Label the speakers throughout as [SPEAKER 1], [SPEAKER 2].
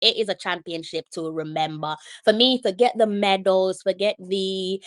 [SPEAKER 1] it is a championship to remember. For me, forget the medals, forget the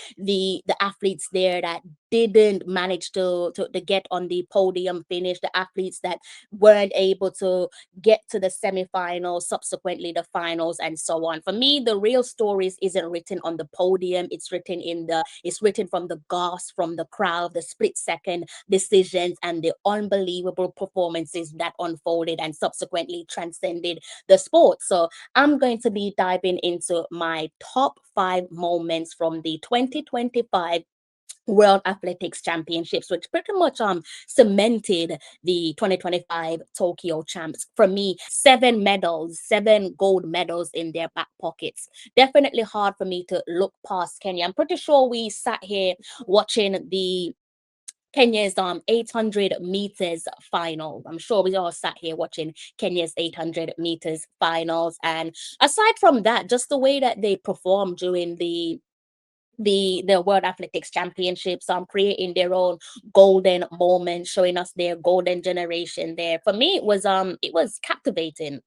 [SPEAKER 1] athletes there that didn't manage to get on the podium finish, the athletes that weren't able to get to the semifinals, subsequently the finals, and so on. For me, the real stories isn't written on the podium. It's written from the gasp, from the crowd, the split second decisions, and the unbelievable performances that unfolded and subsequently transcended the sport. So I'm going to be diving into my top 5 moments from the 2025 World Athletics Championships, which pretty much cemented the 2025 Tokyo champs. For me, 7 medals, 7 gold medals in their back pockets. Definitely hard for me to look past Kenya. I'm pretty sure we sat here watching the Kenya's 800 meters final. I'm sure we all sat here watching Kenya's 800 meters finals. And aside from that, just the way that they performed during the World Athletics Championships, creating their own golden moment, showing us their golden generation there. For me, it was captivating.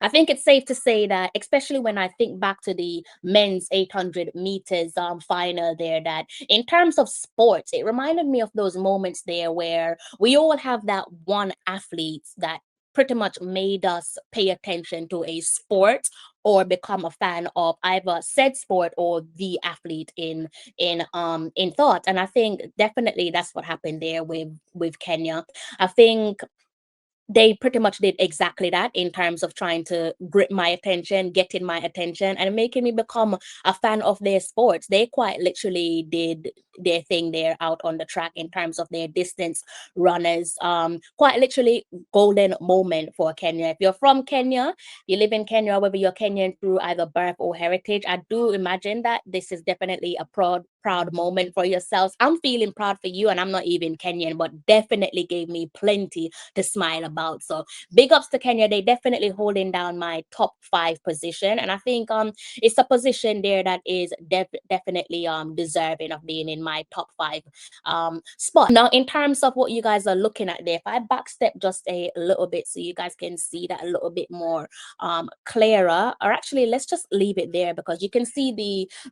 [SPEAKER 1] I think it's safe to say that, especially when I think back to the men's 800 meters final there, that in terms of sports, it reminded me of those moments there where we all have that one athlete that pretty much made us pay attention to a sport or become a fan of either said sport or the athlete in thought. And I think definitely that's what happened there with Kenya. I think they pretty much did exactly that in terms of trying to grip my attention, getting my attention, and making me become a fan of their sports. They quite literally did their thing there out on the track in terms of their distance runners. Quite literally golden moment for Kenya. If you're from Kenya, you live in Kenya, whether you're Kenyan through either birth or heritage, I do imagine that this is definitely a proud moment for yourselves. I'm feeling proud for you, and I'm not even Kenyan, but definitely gave me plenty to smile about. So big ups to Kenya. They definitely holding down my top 5 position. And I think it's a position there that is definitely deserving of being in my top 5 spot. Now, in terms of what you guys are looking at there, if I backstep just a little bit so you guys can see that a little bit more clearer, or actually let's just leave it there because you can see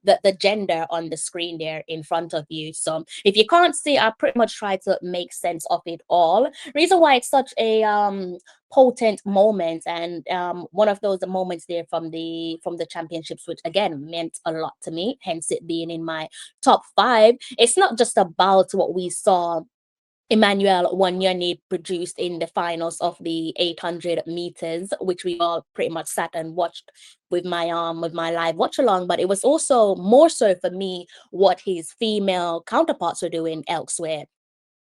[SPEAKER 1] the gender on the screen there in front of you. So if you can't see, I pretty much try to make sense of it all. Reason why it's such a potent moment, and one of those moments there from the championships, which again meant a lot to me, hence it being in my top 5. It's not just about what we saw Emmanuel Wanyoni produced in the finals of the 800 meters, which we all pretty much sat and watched with my live watch along. But it was also more so for me what his female counterparts were doing elsewhere.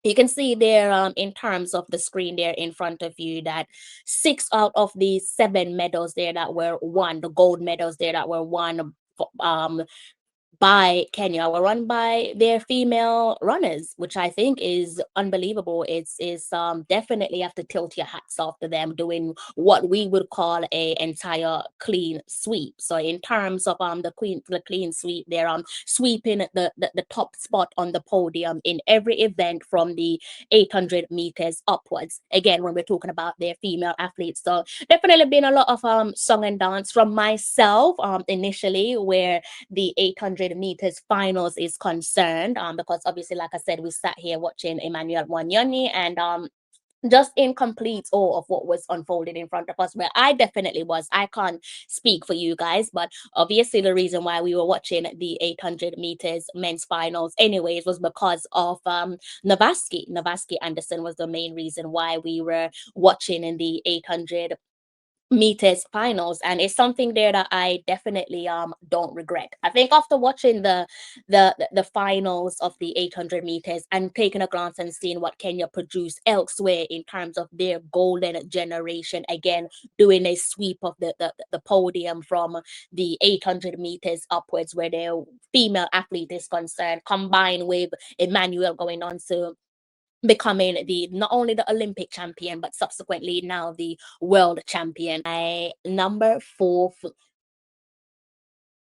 [SPEAKER 1] You can see there in terms of the screen there in front of you that 6 out of the 7 medals there that were won, the gold medals there that were won um by Kenya were run by their female runners, which I think is unbelievable. It's definitely have to tilt your hats off to them doing what we would call a entire clean sweep. So in terms of the clean sweep, they're sweeping the top spot on the podium in every event from the 800 meters upwards. Again, when we're talking about their female athletes, so definitely been a lot of song and dance from myself initially, where the 800 meters finals is concerned, because obviously, like I said, we sat here watching Emmanuel Wanyoni and just in complete awe of what was unfolded in front of us, where I definitely was. I can't speak for you guys, but obviously the reason why we were watching the 800 meters men's finals anyways was because of Navaski Anderson was the main reason why we were watching in the 800 meters finals, and it's something there that I definitely don't regret. I think after watching the finals of the 800 meters and taking a glance and seeing what Kenya produced elsewhere in terms of their golden generation, again doing a sweep of the podium from the 800 meters upwards where their female athlete is concerned, combined with Emmanuel going on to becoming the not only the Olympic champion but subsequently now the world champion. My number 4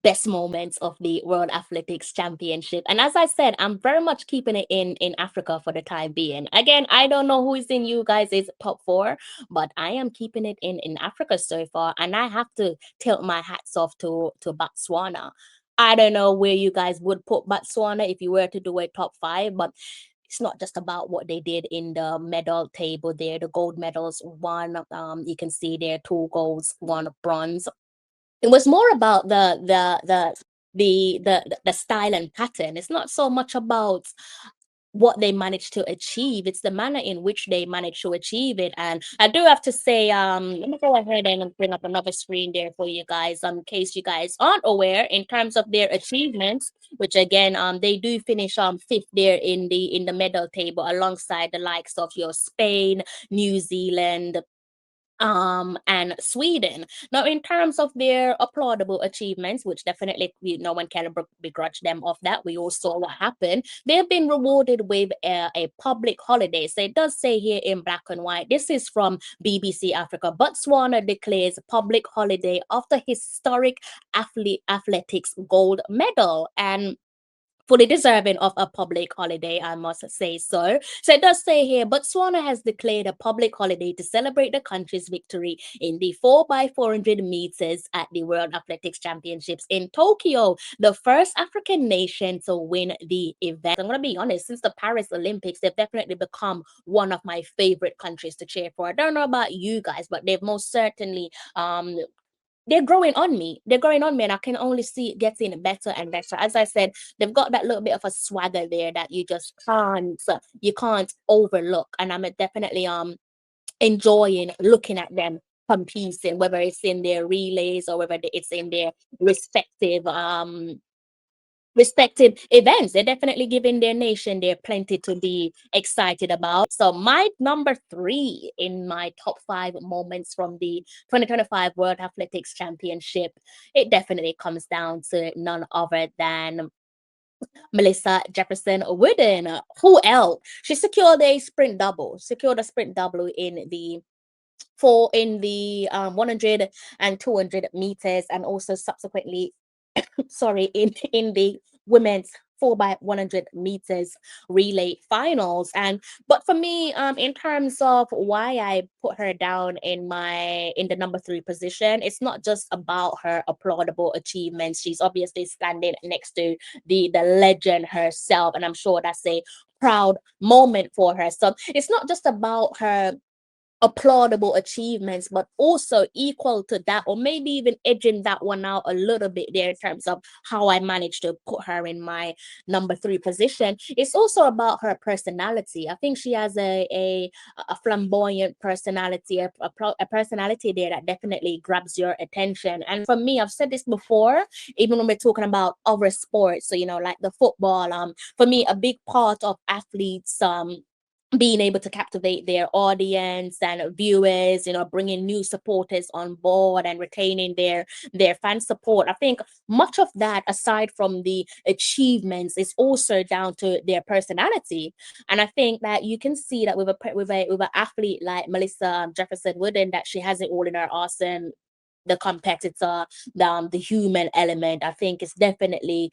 [SPEAKER 1] best moments of the World Athletics Championship. And as I said, I'm very much keeping it in Africa for the time being. Again, I don't know who is in you guys' top four, but I am keeping it in Africa so far. And I have to tilt my hats off to Botswana. I don't know where you guys would put Botswana if you were to do a top five, but it's not just about what they did in the medal table there. The gold medals, one, you can see there, two golds, one bronze. It was more about the style and pattern. It's not so much about what they managed to achieve. It's the manner in which they managed to achieve it. And I do have to say, let me go ahead and bring up another screen there for you guys, in case you guys aren't aware in terms of their achievements, which again, they do finish fifth there in the medal table alongside the likes of your Spain, New Zealand, and Sweden. Now, in terms of their applaudable achievements, which definitely no one can begrudge them of that, we all saw what happened. They've been rewarded with a public holiday. So it does say here in black and white. This is from BBC Africa. Botswana declares public holiday after historic athletics gold medal, and fully deserving of a public holiday, I must say so. So it does say here, Botswana has declared a public holiday to celebrate the country's victory in the 4 by 400 meters at the World Athletics Championships in Tokyo, the first African nation to win the event. I'm going to be honest, since the Paris Olympics, they've definitely become one of my favorite countries to cheer for. I don't know about you guys, but they've most certainly they're growing on me. They're growing on me, and I can only see it getting better and better. As I said, they've got that little bit of a swagger there that you can't overlook. And I'm definitely enjoying looking at them competing, whether it's in their relays or whether it's in their respective respective events. They're definitely giving their nation there plenty to be excited about. So my number three in my top five moments from the 2025 World Athletics Championship, it definitely comes down to none other than Melissa Jefferson Wooden. Who else? She secured a sprint double, in the 100 and 200 meters, and also subsequently sorry, in the women's 4 by 100 meters relay finals. And but for me, in terms of why I put her down in the number three position, it's not just about her applaudable achievements. She's obviously standing next to the legend herself, and I'm sure that's a proud moment for her. So it's not just about her applaudable achievements, but also equal to that, or maybe even edging that one out a little bit there in terms of how I managed to put her in my number three position. It's also about her personality. I think she has a flamboyant personality, a personality there that definitely grabs your attention. And for me, I've said this before, even when we're talking about other sports, so like the football, for me, a big part of athletes being able to captivate their audience and viewers, bringing new supporters on board and retaining their fan support. I think much of that, aside from the achievements, is also down to their personality. And I think that you can see that with an athlete like Melissa Jefferson Wooden, that she has it all in her arsenal. The competitor, the human element, I think is definitely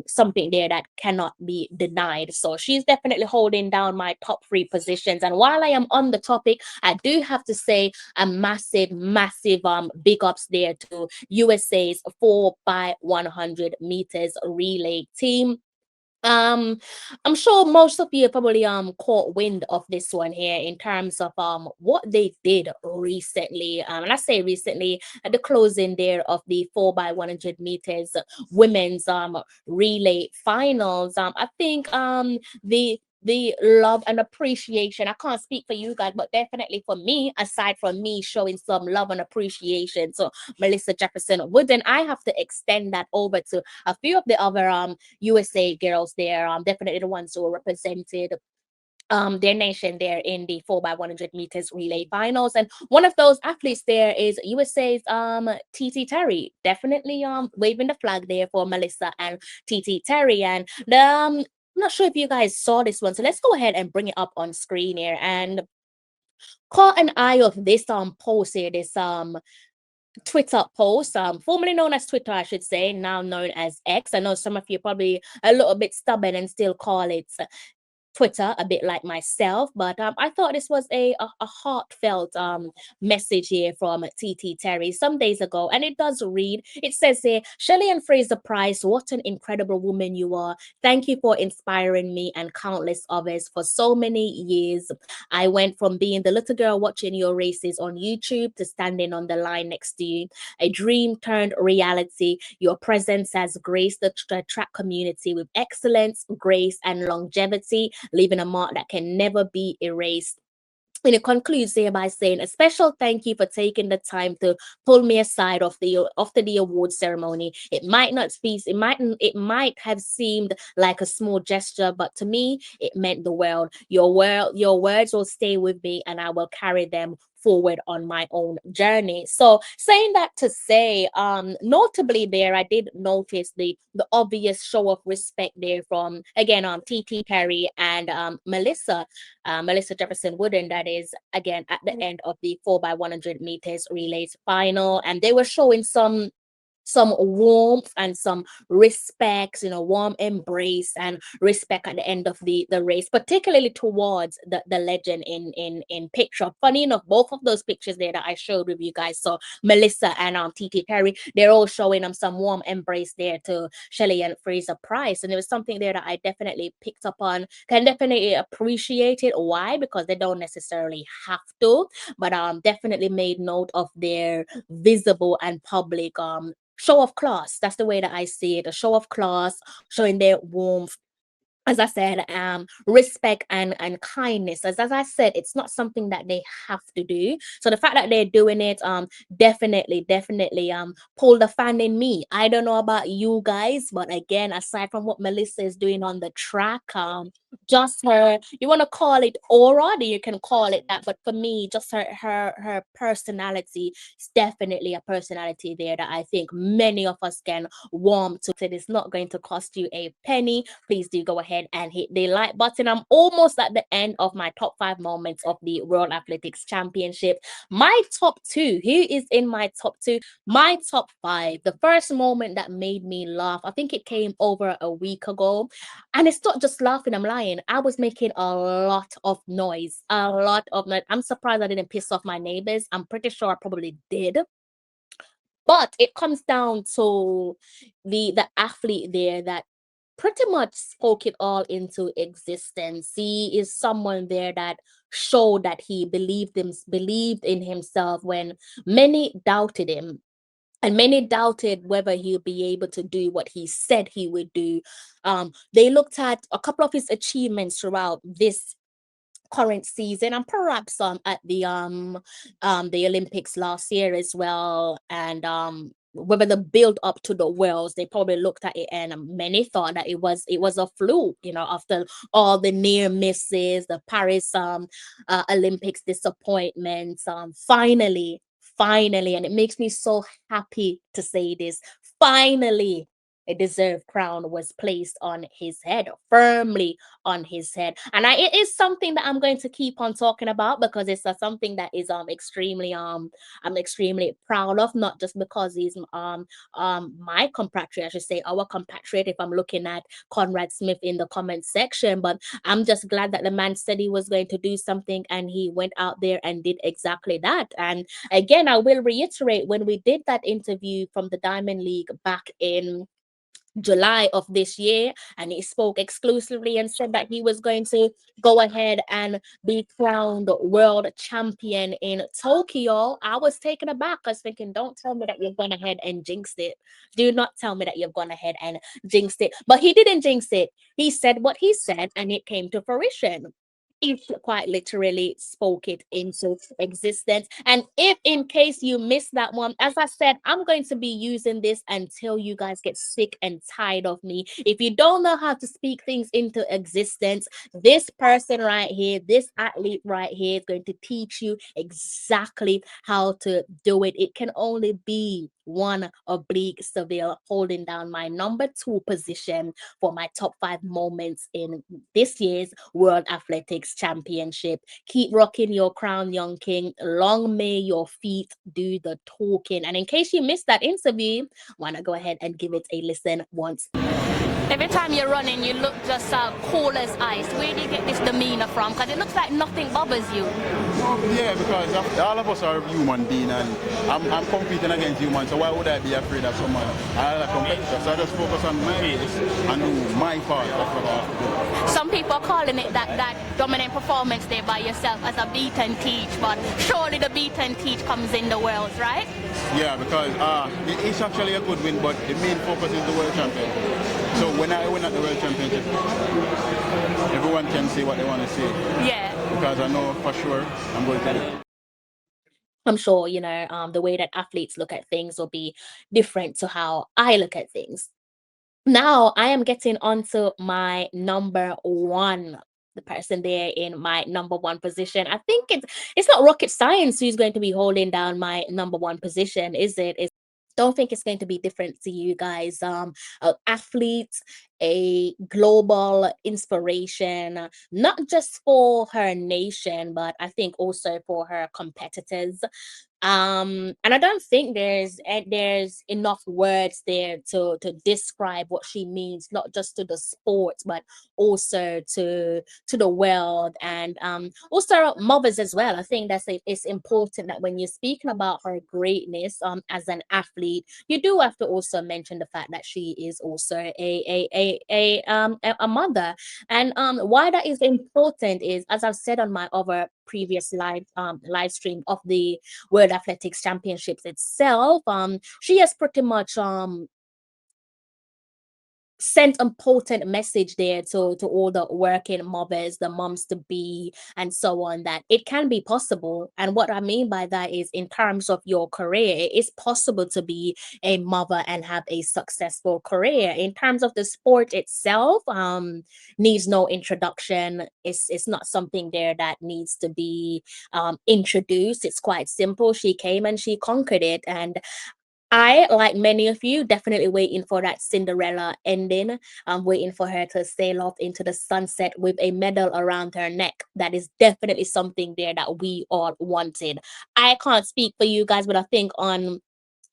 [SPEAKER 1] something there that cannot be denied. So she's definitely holding down my top three positions. And while I am on the topic, I do have to say a massive big ups there to USA's 4 by 100 meters relay team. um, I'm sure most of you probably caught wind of this one here in terms of what they did recently. And I say recently at the closing there of the 4 by 100 meters women's relay finals. I think the love and appreciation. I can't speak for you guys, but definitely for me, aside from me showing some love and appreciation to Melissa Jefferson Wooden, I have to extend that over to a few of the other USA girls there, definitely the ones who represented their nation there in the 4 by 100 meters relay finals. And one of those athletes there is USA's TT Terry, definitely waving the flag there for Melissa and TT Terry. And I'm not sure if you guys saw this one, so let's go ahead and bring it up on screen here and caught an eye of this post here, this Twitter post, formerly known as Twitter, I should say, now known as X. I know some of you probably a little bit stubborn and still call it Twitter, a bit like myself, but I thought this was a heartfelt message here from TT Terry some days ago, and it does read. It says here, Shelly and Fraser-Pryce, what an incredible woman you are. Thank you for inspiring me and countless others for so many years. I went from being the little girl watching your races on YouTube to standing on the line next to you. A dream turned reality. Your presence has graced the track community with excellence, grace, and longevity, leaving a mark that can never be erased. And it concludes here by saying a special thank you for taking the time to pull me aside after the award ceremony. It might have seemed like a small gesture, but to me it meant the world. Your words will stay with me, and I will carry them forward on my own journey. So saying that to say, notably there, I did notice the obvious show of respect there from again TT Perry and Melissa Jefferson Wooden, that is, again, at the end of the 4x100 meters relays final. And they were showing some warmth and some respect, warm embrace and respect at the end of the race, particularly towards the legend in picture. Funny enough, both of those pictures there that I showed with you guys, so Melissa and TT Perry, they're all showing some warm embrace there to Shelly and Fraser-Pryce. And there was something there that I definitely picked up on, can definitely appreciate it. Why? Because they don't necessarily have to, but definitely made note of their visible and public show of class. That's the way that I see it. A show of class, showing their warmth, as I said, respect and kindness. As I said, it's not something that they have to do. So the fact that they're doing it, definitely pull the fan in me. I don't know about you guys, but again, aside from what Melissa is doing on the track, just her, you want to call it aura, you can call it that, but for me, just her personality is definitely a personality there that I think many of us can warm to. It is not going to cost you a penny. Please do go ahead and hit the like button. I'm almost at the end of my top 5 moments of the World Athletics Championship. My top 2, who is in my top 2? My top 5, the first moment that made me laugh, I think it came over a week ago. And it's not just laughing, I'm lying. I was making a lot of noise. A lot of noise. I'm surprised I didn't piss off my neighbors. I'm pretty sure I probably did. But it comes down to the athlete there that pretty much spoke it all into existence. He is someone there that showed that he believed in himself when many doubted him. And many doubted whether he'll be able to do what he said he would do. They looked at a couple of his achievements throughout this current season, and perhaps at the Olympics last year as well, and whether the build up to the Worlds, they probably looked at it and many thought that it was a fluke, after all the near misses, the Paris Olympics disappointments. Finally, and it makes me so happy to say this, finally a deserved crown was placed on his head, firmly on his head. And it is something that I'm going to keep on talking about, because it's something that is extremely I'm extremely proud of, not just because he's my compatriot, I should say our compatriot, if I'm looking at Conrad Smith in the comment section, but I'm just glad that the man said he was going to do something and he went out there and did exactly that. And again, I will reiterate, when we did that interview from the Diamond League back in July of this year, and he spoke exclusively and said that he was going to go ahead and be crowned world champion in Tokyo. I was taken aback. I was thinking, don't tell me that you've gone ahead and jinxed it. Do not tell me that you've gone ahead and jinxed it. But he didn't jinx it. He said what he said, and it came to fruition. He quite literally spoke it into existence. And if in case you missed that one, as I said, I'm going to be using this until you guys get sick and tired of me. If you don't know how to speak things into existence, this person right here, this athlete right here, is going to teach you exactly how to do it. It can only be one oblique Seville, holding down my number 2 position for my top 5 moments in this year's World Athletics Championship. Keep rocking your crown, young king. Long may your feet do the talking. And in case you missed that interview, why not go ahead and give it a listen once. Every time you're running, you look just cool as ice. Where do you get this demeanor from? Because it looks like nothing bothers you.
[SPEAKER 2] Yeah, because all of us are human beings, and I'm competing against humans, so why would I be afraid of someone? I'm a competitor, so I just focus on my race and do my part. That's what I have to do.
[SPEAKER 1] Some people are calling it that dominant performance there by yourself as a beat and teach, but surely the beat and teach comes in the worlds, right?
[SPEAKER 2] Yeah, because it's actually a good win, but the main focus is the world champion. So when I win at the world championship, everyone can say what they want to say.
[SPEAKER 1] Yeah.
[SPEAKER 2] Because I know for sure I'm going to do it.
[SPEAKER 1] I'm sure, the way that athletes look at things will be different to how I look at things. Now I am getting onto my number 1, the person there in my number 1 position. I think it's not rocket science who's going to be holding down my number 1 position, is it? Don't think it's going to be different to you guys. Athlete, a global inspiration, not just for her nation, but I think also for her competitors. And I don't think there's enough words there to describe what she means, not just to the sport, but also to the world, and also mothers as well. I think it's important that when you're speaking about her greatness as an athlete, you do have to also mention the fact that she is also a mother. And why that is important is, as I've said on my other previous live stream of the World Athletics Championships itself, she has pretty much sent important message there to all the working mothers, the moms to be, and so on, that it can be possible. And what I mean by that is, in terms of your career, it is possible to be a mother and have a successful career. In terms of the sport itself, needs no introduction. It's not something there that needs to be introduced. It's quite simple. She came and she conquered it. And I, like many of you, definitely waiting for that Cinderella ending. I'm waiting for her to sail off into the sunset with a medal around her neck. That is definitely something there that we all wanted. I can't speak for you guys, but I think on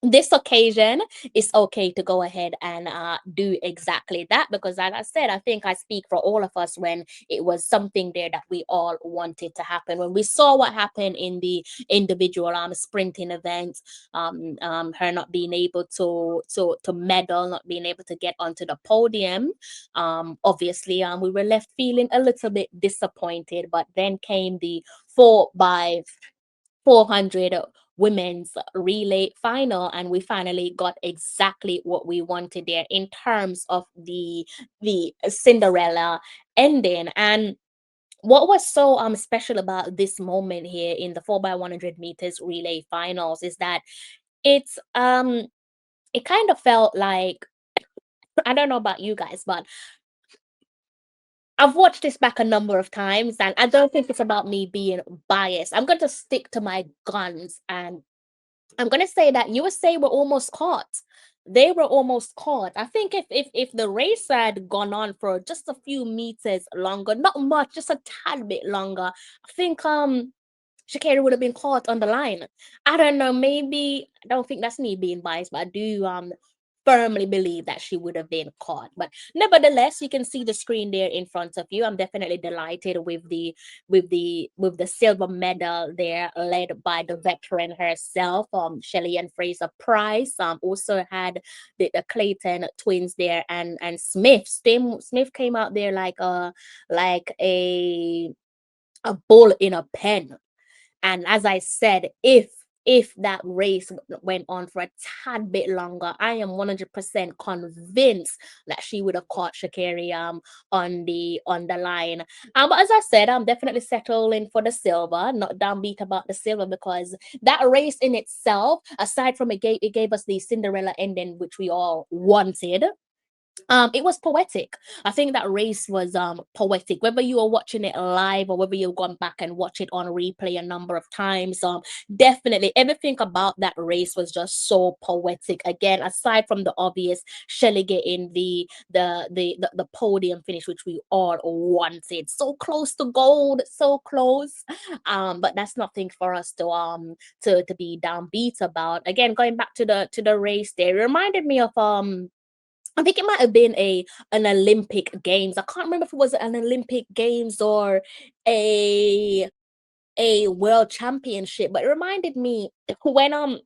[SPEAKER 1] this occasion, it's okay to go ahead and do exactly that, because as I said, I think I speak for all of us when it was something there that we all wanted to happen. When we saw what happened in the individual sprinting event, her not being able to medal, not being able to get onto the podium, obviously we were left feeling a little bit disappointed. But then came the 4x400 women's relay final, and we finally got exactly what we wanted there in terms of the Cinderella ending. And what was so special about this moment here in the 4x100 meters relay finals is that it's it kind of felt like, I don't know about you guys, but I've watched this back a number of times, and I don't think it's about me being biased. I'm going to stick to my guns, and I'm gonna say that USA were almost caught. They were almost caught. I think if the race had gone on for just a few meters longer, not much, just a tad bit longer, I think Shakira would have been caught on the line. I don't know, maybe I don't think that's me being biased, but I do firmly believe that she would have been caught. But nevertheless, you can see the screen there in front of you. I'm definitely delighted with the silver medal there, led by the veteran herself, Shelly-Ann Fraser-Pryce. Also had the Clayton twins there, and Smith. Smith came out there like a bull in a pen. And as I said, if that race went on for a tad bit longer, I am 100% convinced that she would have caught Shakiri on the line. But as I said, I'm definitely settling for the silver, not downbeat about the silver, because that race in itself, aside from it gave us the Cinderella ending, which we all wanted. It was poetic. I think that race was poetic. Whether you were watching it live or whether you've gone back and watch it on replay a number of times, definitely everything about that race was just so poetic. Again, aside from the obvious, Shelly getting the podium finish, which we all wanted, so close to gold, so close. But that's nothing for us to be downbeat about. Again, going back to the race, there it reminded me of I think it might have been an Olympic Games. I can't remember if it was an Olympic Games or a a World Championship, but it reminded me when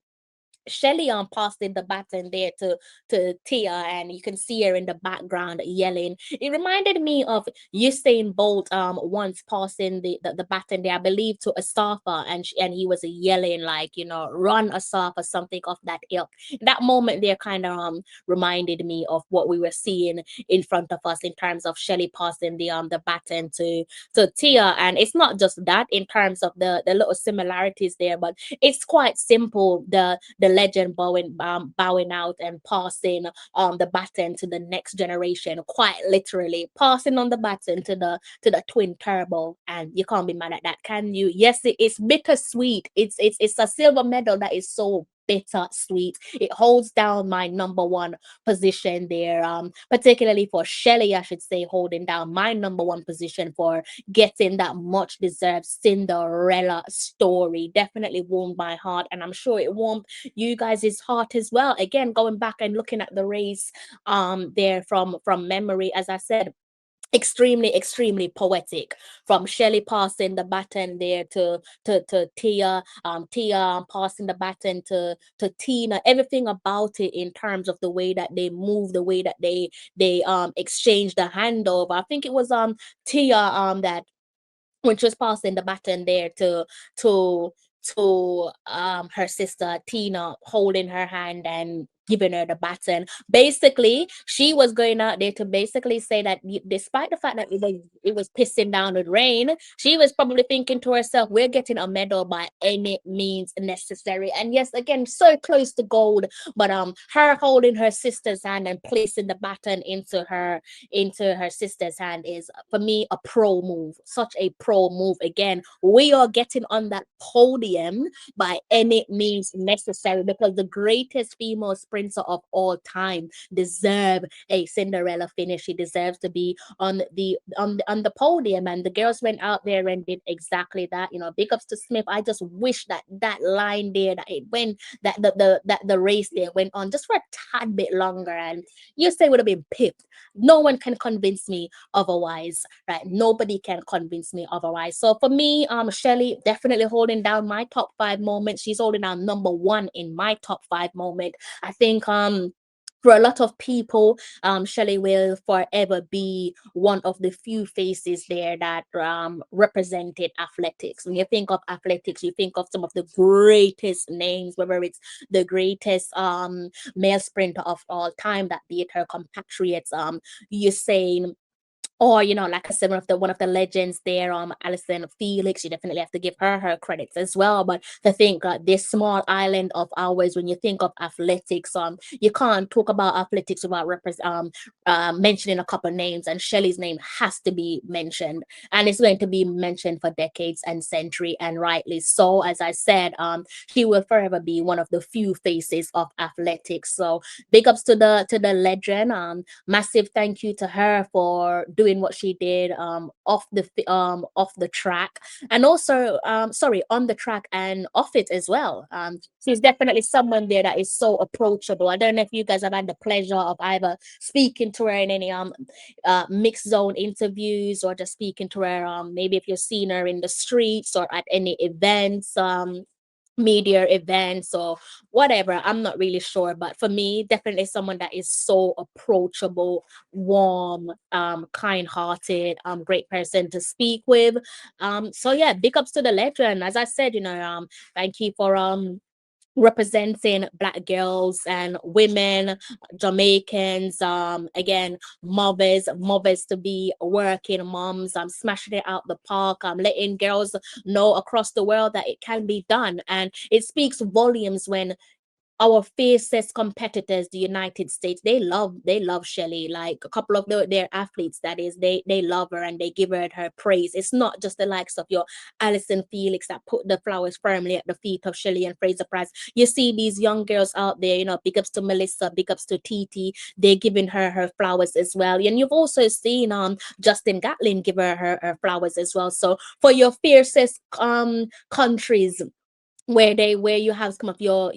[SPEAKER 1] Shelly-Ann passed in the baton there to Tia, and you can see her in the background yelling. It reminded me of Usain Bolt once passing the baton there, I believe, to Asafa, and he was yelling like, run Asafa, something of that ilk. That moment there kind of reminded me of what we were seeing in front of us in terms of Shelly passing the baton to Tia, and it's not just that in terms of the little similarities there, but it's quite simple. The legend bowing out and passing the baton to the next generation, quite literally passing on the baton to the twin turbo, and you can't be mad at that, can you? Yes, it's bittersweet. It's a silver medal that is so bittersweet. It holds down my number one position there, particularly for Shelly, I should say, holding down my number one position for getting that much deserved Cinderella story. Definitely warmed my heart, and I'm sure it warmed you guys' heart as well. Again, going back and looking at the race there from memory, as I said, extremely poetic, from Shelly passing the baton there to Tia, Tia passing the baton to Tina. Everything about it in terms of the way that they move, the way that they exchange the handover. I think it was Tia that when she was passing the baton there to her sister Tina, holding her hand and giving her the baton. Basically, she was going out there to basically say that despite the fact that it was pissing down with rain, she was probably thinking to herself, "We're getting a medal by any means necessary." And yes, again, so close to gold, but her holding her sister's hand and placing the baton into her sister's hand is for me a pro move, such a pro move. Again, we are getting on that podium by any means necessary, because the greatest female sprinter of all time deserve a Cinderella finish. She deserves to be on the podium, and the girls went out there and did exactly that. Big ups to Smith. I just wish that line there, that it went, that the race there went on just for a tad bit longer, and you say would have been pipped. No one can convince me otherwise, right? Nobody can convince me otherwise. So for me, Shelly definitely holding down my top five moments. She's holding down number one in my top five moment. I think for a lot of people, Shelley will forever be one of the few faces there that represented athletics. When you think of athletics, you think of some of the greatest names, whether it's the greatest male sprinter of all time that beat her compatriots, Usain, or like I said, one of the legends there, Alison Felix. You definitely have to give her credits as well. But to think this small island of ours, when you think of athletics, you can't talk about athletics without mentioning a couple names, and Shelley's name has to be mentioned, and it's going to be mentioned for decades and century, and rightly so. As I said, she will forever be one of the few faces of athletics. So big ups to the legend. Massive thank you to her for doing what she did off the track, and also sorry, on the track and off it as well. She's definitely someone there that is so approachable. I don't know if you guys have had the pleasure of either speaking to her in any mixed zone interviews, or just speaking to her maybe if you've seen her in the streets or at any events, media events or whatever. I'm not really sure, but for me, definitely someone that is so approachable, warm, kind-hearted, great person to speak with. So yeah, big ups to the legend. As I said, thank you for representing black girls and women, Jamaicans, again, mothers to be working moms, smashing it out the park, letting girls know across the world that it can be done. And it speaks volumes when our fiercest competitors, the United States, they love Shelly. Like a couple of their athletes, that is, they love her and they give her praise. It's not just the likes of your Alison Felix that put the flowers firmly at the feet of Shelly and Fraser-Pryce. You see these young girls out there, big ups to Melissa, big ups to TT. They're giving her flowers as well. And you've also seen Justin Gatlin give her flowers as well. So for your fiercest countries, where you have some of your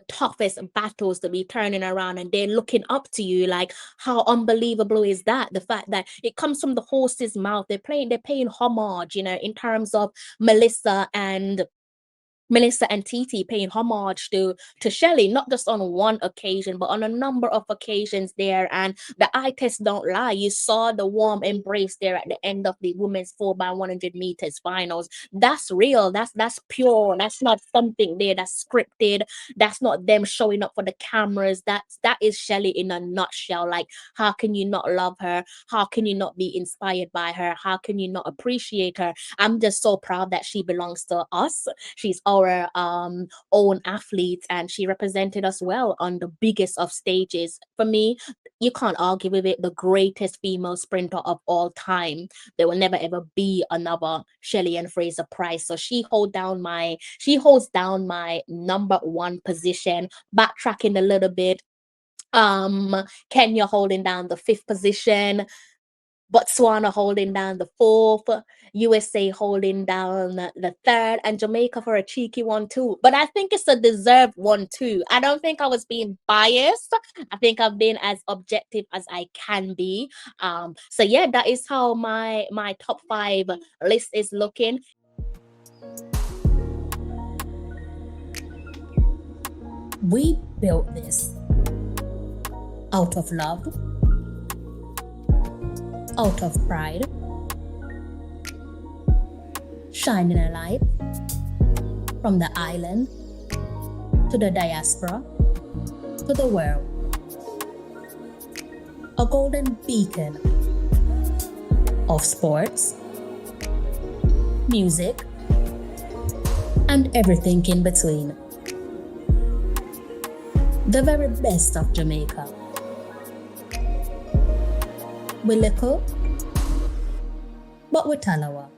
[SPEAKER 1] toughest battles to be turning around, and they're looking up to you, like, how unbelievable is that? The fact that it comes from the horse's mouth. They're paying homage, in terms of Melissa and Titi paying homage to Shelly, not just on one occasion, but on a number of occasions there. And the eye test don't lie. You saw the warm embrace there at the end of the women's 4x100 meters finals. That's real. That's pure. That's not something there that's scripted. That's not them showing up for the cameras. That is Shelly in a nutshell. Like, how can you not love her? How can you not be inspired by her? How can you not appreciate her? I'm just so proud that she belongs to us. She's our own athlete, and she represented us well on the biggest of stages. For me, you can't argue with it. The greatest female sprinter of all time. There will never ever be another Shelly-Ann Fraser-Pryce. So she holds down my number one position. Backtracking a little bit, Kenya holding down the fifth position, Botswana holding down the fourth, USA holding down the third, and Jamaica for a cheeky one too. But I think it's a deserved one too. I don't think I was being biased. I think I've been as objective as I can be. So yeah, that is how my top 5 list is looking. We built this out of love, out of pride, shining a light from the island to the diaspora to the world. A golden beacon of sports, music, and everything in between. The very best of Jamaica. We little, but we Talawa.